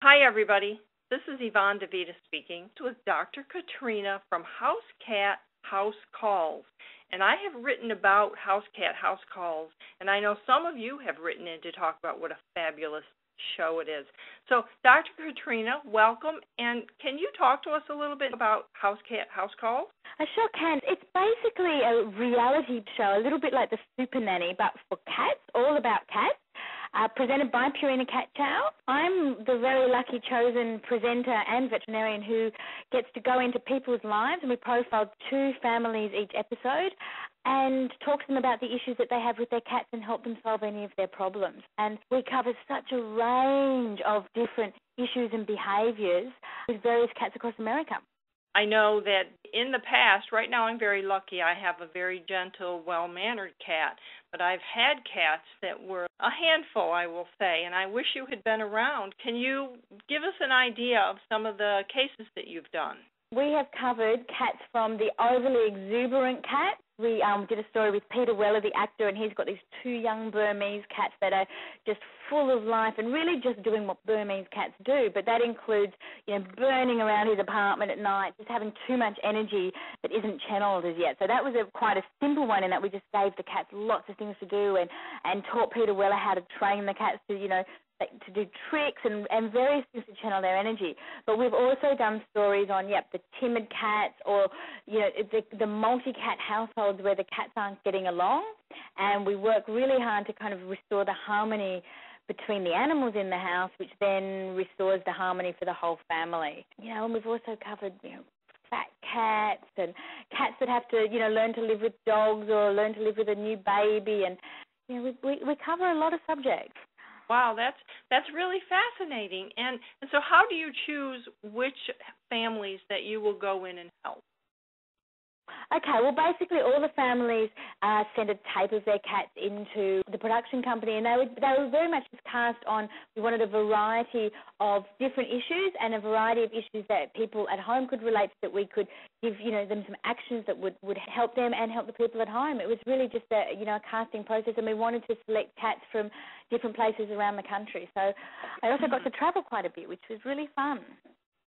Hi, everybody. This is Yvonne DeVita speaking with Dr. Katrina from Housecat Housecall. And I have written about Housecat Housecall, and I know some of you have written in to talk about what a fabulous show it is. So, Dr. Katrina, welcome. And can you talk to us a little bit about Housecat Housecall? I sure can. It's basically a reality show, a little bit like the Super Nanny, but for cats, all about cats. Presented by Purina Cat Chow. I'm the very lucky chosen presenter and veterinarian who gets to go into people's lives, and we profile 2 families each episode and talk to them about the issues that they have with their cats and help them solve any of their problems. And we cover such a range of different issues and behaviors with various cats across America. I know that in the past, right now I'm very lucky, I have a very gentle, well-mannered cat, but I've had cats that were a handful, I will say, and I wish you had been around. Can you give us an idea of some of the cases that you've done? We have covered cats from the overly exuberant cat. We did a story with Peter Weller, the actor, and he's got these 2 young Burmese cats that are just full of life and really just doing what Burmese cats do. But that includes, burning around his apartment at night, just having too much energy that isn't channeled as yet. So that was quite a simple one in that we just gave the cats lots of things to do and taught Peter Weller how to train the cats to, to do tricks and various things to channel their energy. But we've also done stories on, the timid cats or, the multi-cat households where the cats aren't getting along. And we work really hard to kind of restore the harmony between the animals in the house, which then restores the harmony for the whole family. And we've also covered, fat cats and cats that have to, learn to live with dogs or learn to live with a new baby. And, we cover a lot of subjects. Wow, that's really fascinating. And so how do you choose which families that you will go in and help? Okay, well, basically all the families send a tape of their cats into the production company, and they were very much just cast on, we wanted a variety of different issues and a variety of issues that people at home could relate to, that we could give, them some actions that would help them and help the people at home. It was really just a casting process, and we wanted to select cats from different places around the country. So I also got to travel quite a bit, which was really fun.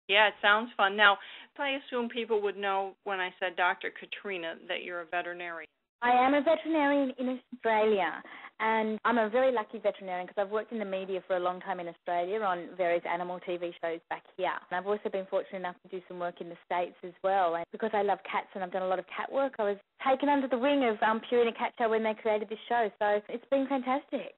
Yeah, it sounds fun. Now, I assume people would know when I said Dr. Katrina that you're a veterinarian. I am a veterinarian in Australia, and I'm a very lucky veterinarian because I've worked in the media for a long time in Australia on various animal TV shows back here. And I've also been fortunate enough to do some work in the States as well. And because I love cats and I've done a lot of cat work, I was taken under the wing of Purina Cat Chow when they created this show. So it's been fantastic.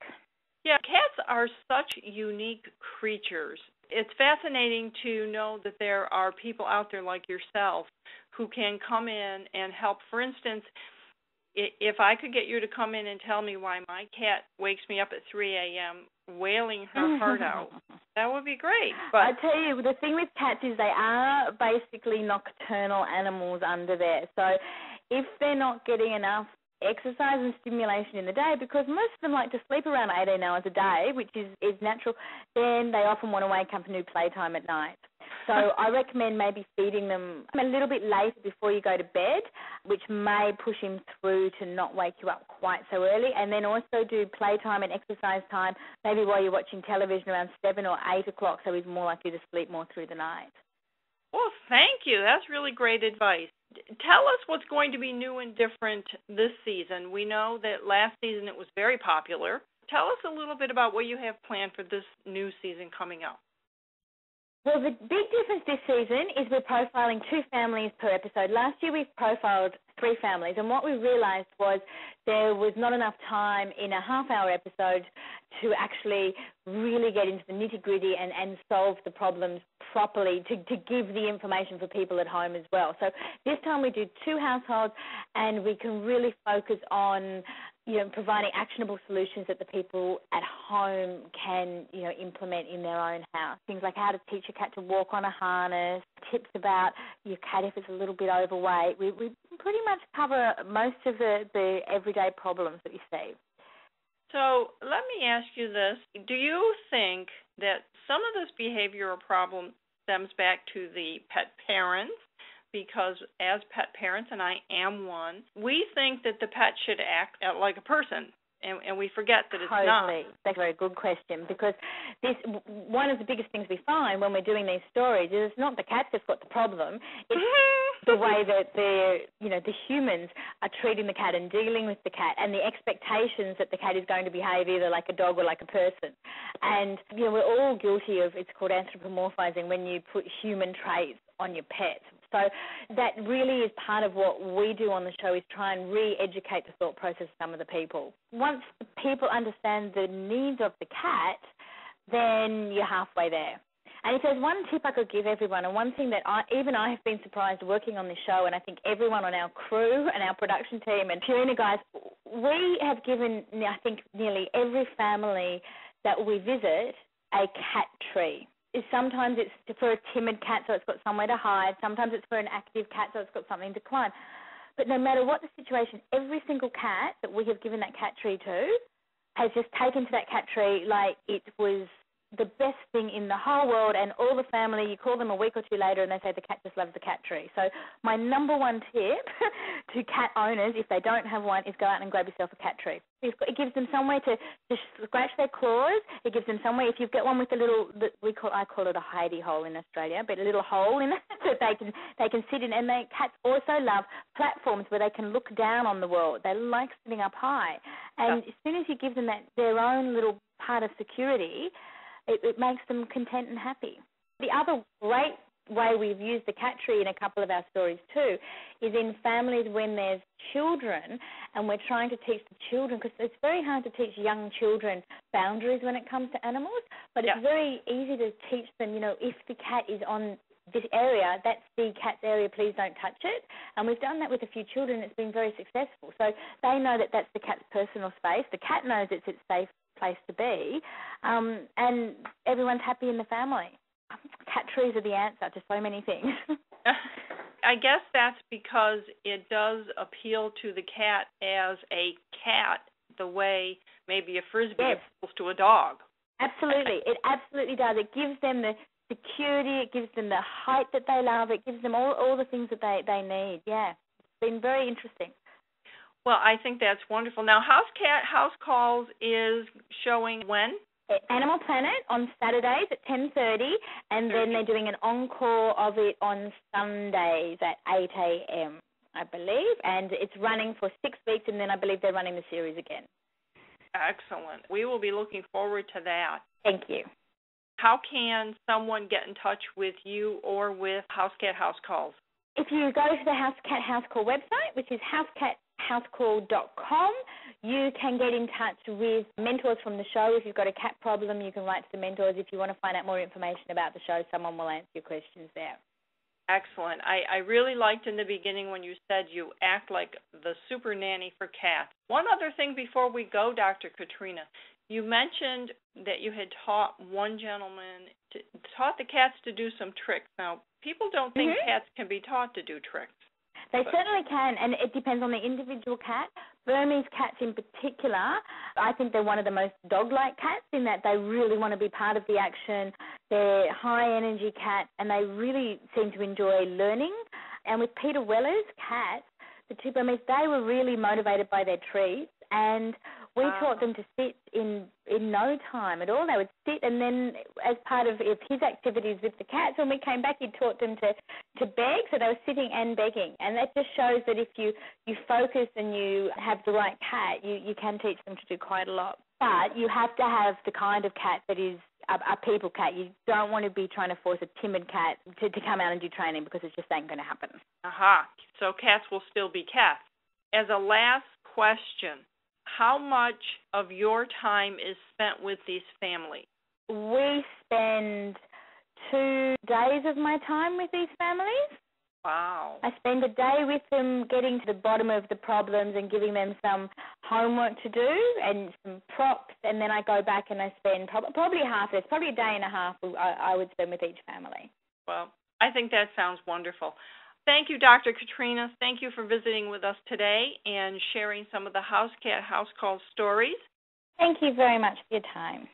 Yeah, cats are such unique creatures. It's fascinating to know that there are people out there like yourself who can come in and help. For instance, if I could get you to come in and tell me why my cat wakes me up at 3 a.m. wailing her heart out, that would be great. But I tell you, the thing with cats is they are basically nocturnal animals under there. So if they're not getting enough exercise and stimulation in the day, because most of them like to sleep around 18 hours a day, which is natural, then they often want to wake up and do playtime at night. So I recommend maybe feeding them a little bit later before you go to bed, which may push him through to not wake you up quite so early, and then also do playtime and exercise time maybe while you're watching television around 7 or 8 o'clock, so he's more likely to sleep more through the night. Well, thank you. That's really great advice. Tell us what's going to be new and different this season. We know that last season it was very popular. Tell us a little bit about what you have planned for this new season coming up. Well, the big difference this season is we're profiling 2 families per episode. Last year we profiled 3 families, and what we realized was there was not enough time in a half-hour episode to actually really get into the nitty-gritty and solve the problems properly, to give the information for people at home as well. So this time we do 2 households, and we can really focus on providing actionable solutions that the people at home can, implement in their own house. Things like how to teach a cat to walk on a harness, tips about your cat if it's a little bit overweight. We pretty much cover most of the everyday problems that you see. So let me ask you this. Do you think that some of this behavioral problem stems back to the pet parents? Because as pet parents, and I am one, we think that the pet should act like a person. and we forget that it's totally. not. That's a very good question, because one of the biggest things we find when we're doing these stories is it's not the cat that's got the problem. It's the way that the humans are treating the cat and dealing with the cat, and the expectations that the cat is going to behave either like a dog or like a person. And we're all guilty of, it's called anthropomorphizing, when you put human traits on your pets. So that really is part of what we do on the show, is try and re-educate the thought process of some of the people. Once the people understand the needs of the cat, then you're halfway there. And if there's one tip I could give everyone, and one thing that I have been surprised working on this show, and I think everyone on our crew and our production team and Purina guys, we have given, I think, nearly every family that we visit a cat tree. Sometimes it's for a timid cat, so it's got somewhere to hide. Sometimes it's for an active cat, so it's got something to climb. But no matter what the situation, every single cat that we have given that cat tree to has just taken to that cat tree like it was the best thing in the whole world, and all the family, you call them a week or two later and they say the cat just loves the cat tree. So my number one tip to cat owners, if they don't have one, is go out and grab yourself a cat tree. It gives them somewhere to scratch their claws. It gives them somewhere, if you get one with a little, I call it a hidey hole in Australia, but a little hole in it that they can sit in. And cats also love platforms where they can look down on the world. They like sitting up high. And as soon as you give them their own little part of security, it makes them content and happy. The other great way we've used the cat tree in a couple of our stories too is in families when there's children and we're trying to teach the children, because it's very hard to teach young children boundaries when it comes to animals, but it's very easy to teach them, if the cat is on this area, that's the cat's area, please don't touch it. And we've done that with a few children. It's been very successful. So they know that that's the cat's personal space. The cat knows it's its safe place to be, and everyone's happy in the family. Cat trees are the answer to so many things. I guess that's because it does appeal to the cat as a cat, the way maybe a Frisbee appeals to a dog. Absolutely. It absolutely does. It gives them the security, it gives them the height that they love, it gives them all the things that they need. Yeah, it's been very interesting. Well, I think that's wonderful. Now, Housecat Housecalls is showing when? Animal Planet on Saturdays at 10:30, and then they're doing an encore of it on Sundays at 8 a.m., I believe, and it's running for 6 weeks, and then I believe they're running the series again. Excellent. We will be looking forward to that. Thank you. How can someone get in touch with you or with Housecat Housecalls? If you go to the Housecat Housecall website, which is housecathousecall.com, you can get in touch with mentors from the show. If you've got a cat problem, you can write to the mentors. If you want to find out more information about the show, someone will answer your questions there. Excellent. I really liked in the beginning when you said you act like the super nanny for cats. One other thing before we go, Dr. Katrina, you mentioned that you had taught one gentleman, taught the cats to do some tricks. Now, people don't think cats can be taught to do tricks. They certainly can, and it depends on the individual cat. Burmese cats in particular, I think they're one of the most dog-like cats in that they really want to be part of the action. They're high-energy cats, and they really seem to enjoy learning. And with Peter Weller's cats, the two Burmese, they were really motivated by their treats, and we taught them to sit in no time at all. They would sit, and then as part of his activities with the cats, when we came back, he taught them to beg, so they were sitting and begging. And that just shows that if you focus and you have the right cat, you can teach them to do quite a lot. But you have to have the kind of cat that is a people cat. You don't want to be trying to force a timid cat to come out and do training, because it just ain't going to happen. Aha. So cats will still be cats. As a last question, how much of your time is spent with these families? We spend 2 days of my time with these families. Wow. I spend a day with them getting to the bottom of the problems and giving them some homework to do and some props, and then I go back and I spend probably half of this, probably a day and a half I would spend with each family. Well, I think that sounds wonderful. Thank you, Dr. Katrina. Thank you for visiting with us today and sharing some of the Housecat Housecall stories. Thank you very much for your time.